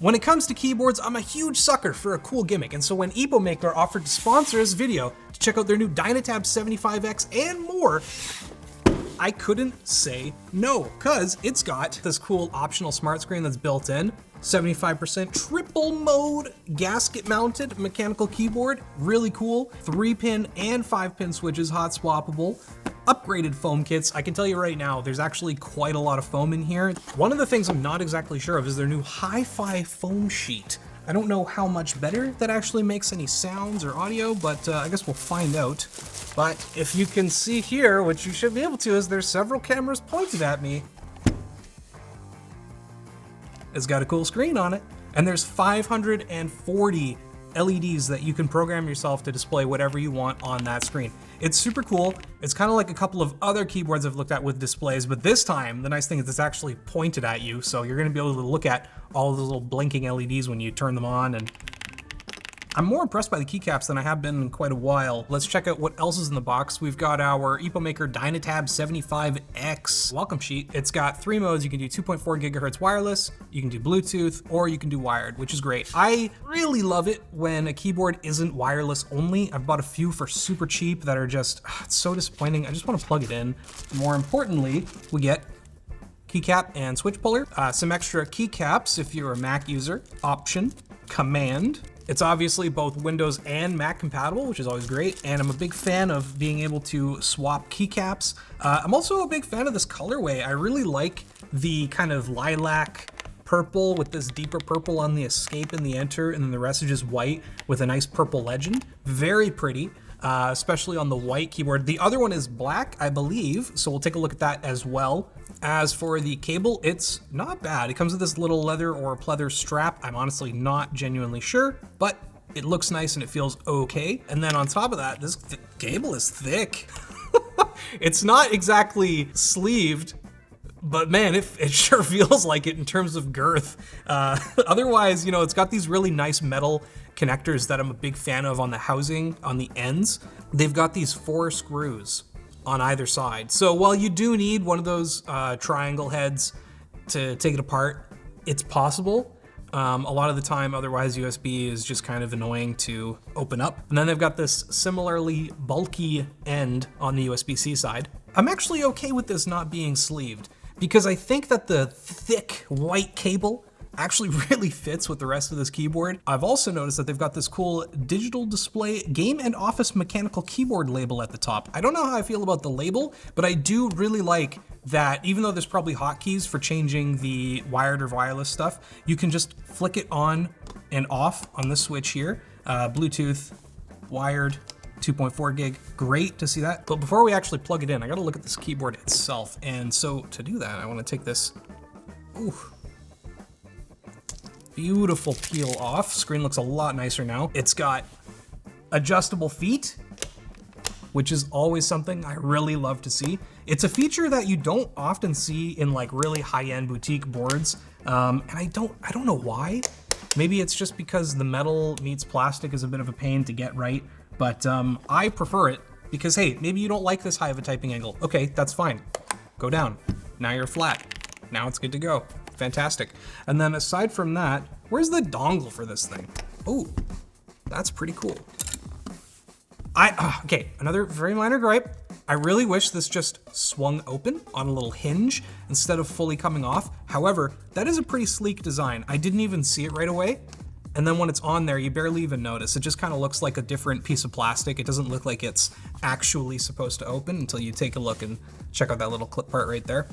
When it comes to keyboards, I'm a huge sucker for a cool gimmick, and so when Epomaker offered to sponsor this video to check out their new DynaTab 75X and more, I couldn't say no, because it's got this cool optional smart screen that's built in, 75% triple mode gasket mounted mechanical keyboard, really cool, 3-pin and 5-pin switches, hot swappable, upgraded foam kits. I can tell you right now, there's actually quite a lot of foam in here. One of the things I'm not exactly sure of is their new hi-fi foam sheet. I don't know how much better that actually makes any sounds or audio, but I guess we'll find out. But if you can see here, which you should be able to, is there's several cameras pointed at me. It's got a cool screen on it. And there's 540 LEDs that you can program yourself to display whatever you want on that screen. It's super cool. It's kind of like a couple of other keyboards I've looked at with displays, but this time, the nice thing is it's actually pointed at you, so you're gonna be able to look at all of those little blinking LEDs when you turn them on, and I'm more impressed by the keycaps than I have been in quite a while. Let's check out what else is in the box. We've got our Epomaker DynaTab 75X welcome sheet. It's got 3 modes. You can do 2.4 gigahertz wireless, you can do Bluetooth, or you can do wired, which is great. I really love it when a keyboard isn't wireless only. I've bought a few for super cheap that are just, it's so disappointing. I just want to plug it in. More importantly, we get keycap and switch puller, some extra keycaps if you're a Mac user, option, command. It's obviously both Windows and Mac compatible, which is always great, and I'm a big fan of being able to swap keycaps. I'm also a big fan of this colorway. I really like the kind of lilac purple with this deeper purple on the escape and the enter, and then the rest is just white with a nice purple legend. Very pretty, especially on the white keyboard. The other one is black, I believe, so we'll take a look at that as well. As for the cable, it's not bad. It comes with this little leather or pleather strap. I'm honestly not genuinely sure, but it looks nice and it feels okay. And then on top of that, this cable is thick. It's not exactly sleeved, but man, it sure feels like it in terms of girth. Otherwise, you know, it's got these really nice metal connectors that I'm a big fan of on the housing, on the ends. They've got these 4 screws on either side. So while you do need one of those triangle heads to take it apart, it's possible. A lot of the time, otherwise USB is just kind of annoying to open up. And then they've got this similarly bulky end on the USB-C side. I'm actually okay with this not being sleeved because I think that the thick white cable actually really fits with the rest of this keyboard. I've also noticed that they've got this cool digital display game and office mechanical keyboard label at the top. I don't know how I feel about the label, but I do really like that even though there's probably hotkeys for changing the wired or wireless stuff, you can just flick it on and off on this switch here. Bluetooth, wired, 2.4 gig, great to see that. But before we actually plug it in, I gotta look at this keyboard itself. And so to do that, I wanna take this, beautiful peel off. Screen looks a lot nicer now. It's got adjustable feet, which is always something I really love to see. It's a feature that you don't often see in like really high-end boutique boards. And I don't know why. Maybe it's just because the metal meets plastic is a bit of a pain to get right, but I prefer it because hey, maybe you don't like this high of a typing angle. Okay, that's fine. Go down. Now you're flat. Now it's good to go. Fantastic. And then aside from that, where's the dongle for this thing? Oh, that's pretty cool. Okay, another very minor gripe. I really wish this just swung open on a little hinge instead of fully coming off. However, that is a pretty sleek design. I didn't even see it right away. And then when it's on there, you barely even notice. It just kind of looks like a different piece of plastic. It doesn't look like it's actually supposed to open until you take a look and check out that little clip part right there.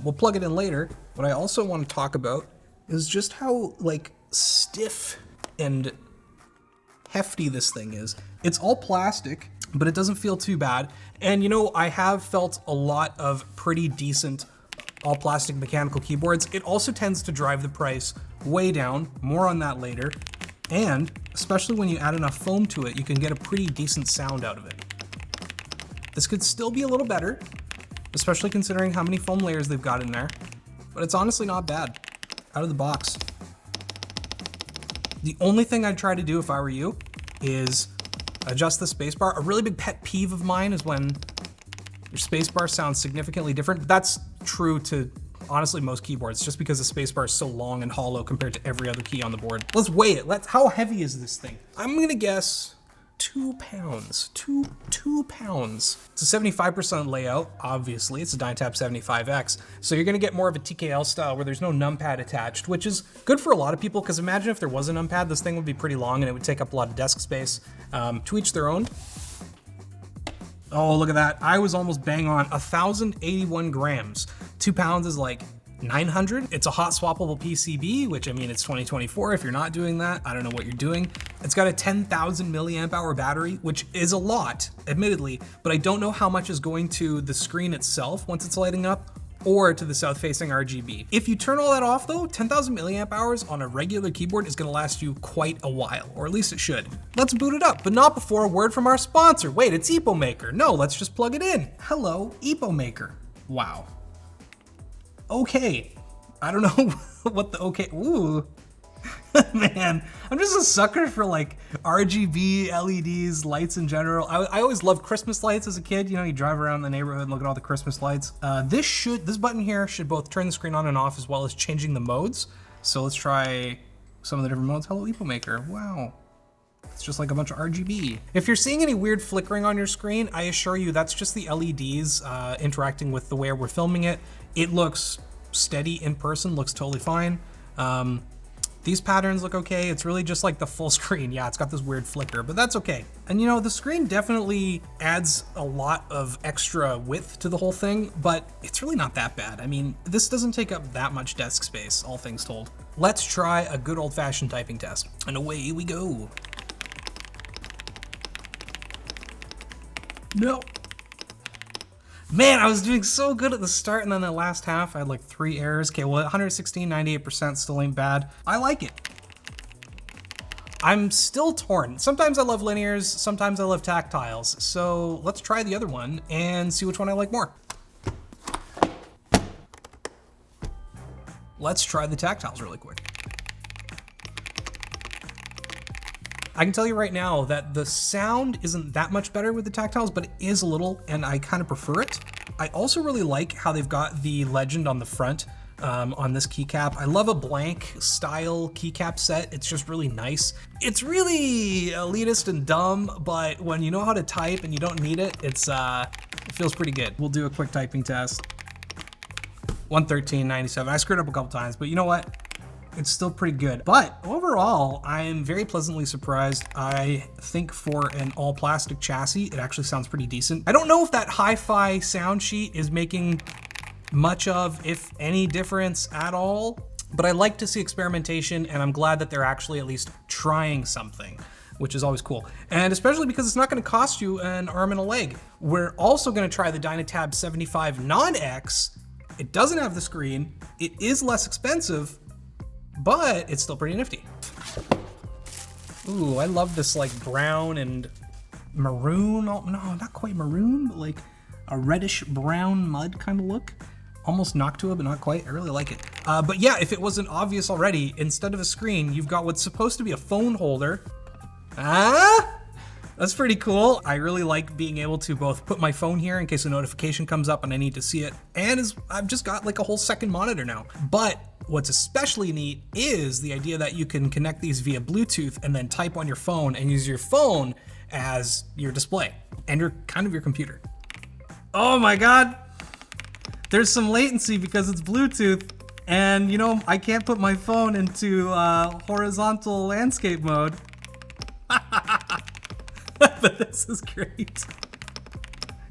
We'll plug it in later. What I also want to talk about is just how like stiff and hefty this thing is. It's all plastic, but it doesn't feel too bad. And you know, I have felt a lot of pretty decent all plastic mechanical keyboards. It also tends to drive the price way down, more on that later. And especially when you add enough foam to it, you can get a pretty decent sound out of it. This could still be a little better, especially considering how many foam layers they've got in there, but it's honestly not bad out of the box. The only thing I'd try to do if I were you is adjust the spacebar. A really big pet peeve of mine is when your spacebar sounds significantly different. That's true to honestly most keyboards, just because the spacebar is so long and hollow compared to every other key on the board. Let's weigh it. How heavy is this thing? I'm gonna guess 2 pounds. 2 pounds. It's a 75% layout, obviously. It's a DynaTab 75X. So you're gonna get more of a TKL style where there's no numpad attached, which is good for a lot of people, because imagine if there was a numpad, this thing would be pretty long and it would take up a lot of desk space. To each their own. Oh, look at that. I was almost bang on. 1,081 grams. 2 pounds is like 900. It's a hot swappable PCB, which, I mean, it's 2024. If you're not doing that, I don't know what you're doing. It's got a 10,000 milliamp hour battery, which is a lot, admittedly, but I don't know how much is going to the screen itself once it's lighting up, or to the south-facing RGB. If you turn all that off though, 10,000 milliamp hours on a regular keyboard is gonna last you quite a while, or at least it should. Let's boot it up, but not before a word from our sponsor. Wait, it's Epomaker. No, let's just plug it in. Hello, Epomaker. Wow. Okay. I don't know what the okay, ooh. Man, I'm just a sucker for like RGB, LEDs, lights in general. I always loved Christmas lights as a kid. You know, you drive around the neighborhood and look at all the Christmas lights. This button here should both turn the screen on and off, as well as changing the modes. So let's try some of the different modes. Hello, Epomaker. Wow. It's just like a bunch of RGB. If you're seeing any weird flickering on your screen, I assure you that's just the LEDs interacting with the way we're filming it. It looks steady in person, looks totally fine. These patterns look okay. It's really just like the full screen. Yeah, it's got this weird flicker, but that's okay. And you know, the screen definitely adds a lot of extra width to the whole thing, but it's really not that bad. I mean, this doesn't take up that much desk space, all things told. Let's try a good old-fashioned typing test. And away we go. No. Man, I was doing so good at the start, and then the last half, I had like 3 errors. Okay, well, 116, 98% still ain't bad. I like it. I'm still torn. Sometimes I love linears, sometimes I love tactiles. So let's try the other one and see which one I like more. Let's try the tactiles really quick. I can tell you right now that the sound isn't that much better with the tactiles, but it is a little, and I kind of prefer it. I also really like how they've got the legend on the front on this keycap. I love a blank style keycap set. It's just really nice. It's really elitist and dumb, but when you know how to type and you don't need it, it feels pretty good. We'll do a quick typing test. 113.97. I screwed up a couple times, but you know what? It's still pretty good. But overall, I am very pleasantly surprised. I think for an all plastic chassis, it actually sounds pretty decent. I don't know if that hi-fi sound sheet is making much of, if any, difference at all, but I like to see experimentation, and I'm glad that they're actually at least trying something, which is always cool. And especially because it's not gonna cost you an arm and a leg. We're also gonna try the DynaTab 75 non-X. It doesn't have the screen. It is less expensive, but it's still pretty nifty. Ooh, I love this like brown and maroon. Oh, no, not quite maroon, but like a reddish brown mud kind of look. Almost Noctua, but not quite. I really like it. But yeah, if it wasn't obvious already, instead of a screen, you've got what's supposed to be a phone holder. That's pretty cool. I really like being able to both put my phone here in case a notification comes up and I need to see it, and I've just got like a whole second monitor now. But what's especially neat is the idea that you can connect these via Bluetooth and then type on your phone and use your phone as your display and your computer. Oh my God. There's some latency because it's Bluetooth, and you know, I can't put my phone into horizontal landscape mode. But this is great.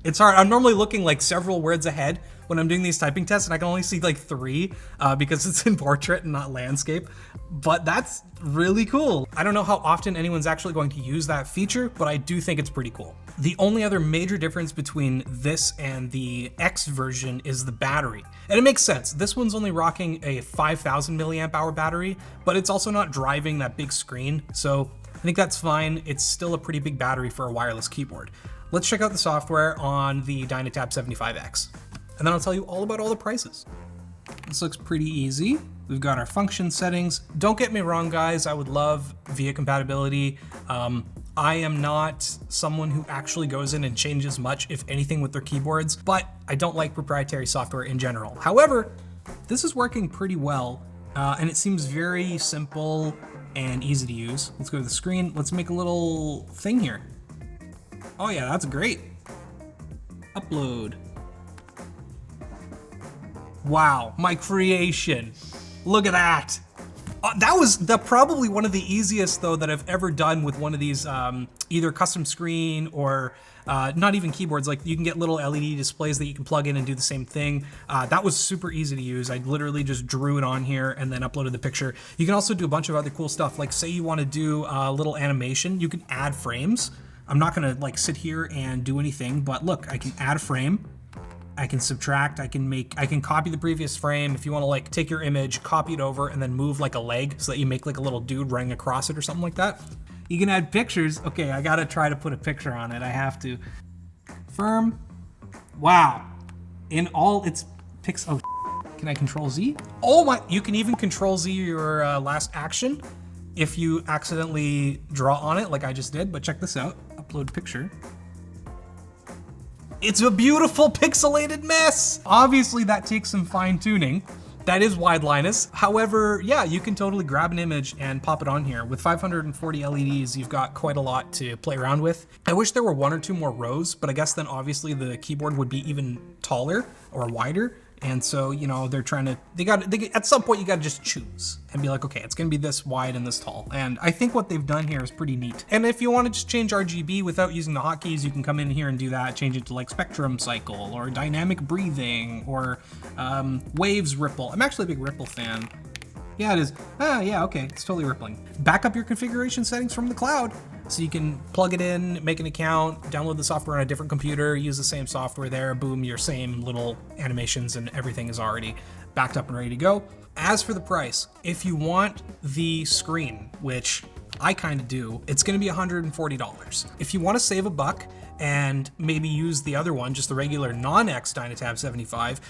It's hard. I'm normally looking like several words ahead when I'm doing these typing tests, and I can only see like 3 because it's in portrait and not landscape, but that's really cool. I don't know how often anyone's actually going to use that feature, but I do think it's pretty cool. The only other major difference between this and the X version is the battery. And it makes sense. This one's only rocking a 5,000 milliamp hour battery, but it's also not driving that big screen. So I think that's fine. It's still a pretty big battery for a wireless keyboard. Let's check out the software on the DynaTab 75X, and then I'll tell you all about all the prices. This looks pretty easy. We've got our function settings. Don't get me wrong, guys, I would love VIA compatibility. I am not someone who actually goes in and changes much, if anything, with their keyboards, but I don't like proprietary software in general. However, This is working pretty well, and it seems very simple and easy to use. Let's go to the screen. Let's make a little thing here. Oh yeah, that's great. Upload. Wow, my creation. Look at that. That was probably one of the easiest though that I've ever done with one of these either custom screen or not even keyboards. Like you can get little LED displays that you can plug in and do the same thing. That was super easy to use. I literally just drew it on here and then uploaded the picture. You can also do a bunch of other cool stuff. Like say you want to do a little animation, you can add frames. I'm not gonna like sit here and do anything, but look, I can add a frame. I can subtract, I can copy the previous frame. If you want to like take your image, copy it over, and then move like a leg so that you make like a little dude running across it or something like that. You can add pictures. Okay, I gotta try to put a picture on it. I have to. Confirm. Wow. In all its pics, oh, can I Control Z? Oh my, you can even Control Z your last action if you accidentally draw on it like I just did, but check this out. Upload picture. It's a beautiful pixelated mess. Obviously that takes some fine tuning. That is wide, Linus. However, yeah, you can totally grab an image and pop it on here. With 540 LEDs, you've got quite a lot to play around with. I wish there were 1 or 2 more rows, but I guess then obviously the keyboard would be even taller or wider. And so, you know, they're trying to, at some point you gotta just choose and be like, okay, it's gonna be this wide and this tall. And I think what they've done here is pretty neat. And if you wanna just change RGB without using the hotkeys, you can come in here and do that, change it to like spectrum cycle or dynamic breathing or waves ripple. I'm actually a big ripple fan. Yeah, it is. Yeah, okay, it's totally rippling. Back up your configuration settings from the cloud. So you can plug it in, make an account, download the software on a different computer, use the same software there, boom, your same little animations and everything is already backed up and ready to go. As for the price, if you want the screen, which I kind of do, it's gonna be $140. If you wanna save a buck and maybe use the other one, just the regular non-X DynaTab 75,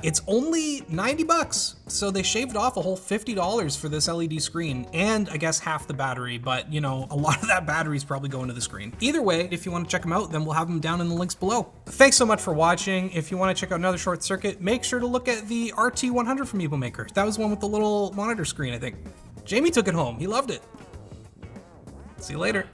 it's only 90 bucks. So they shaved off a whole $50 for this LED screen and I guess half the battery, but you know, a lot of that battery is probably going to the screen. Either way, if you want to check them out, then we'll have them down in the links below. Thanks so much for watching. If you want to check out another ShortCircuit, make sure to look at the RT100 from Epomaker. That was one with the little monitor screen, I think. Jamie took it home. He loved it. See you later.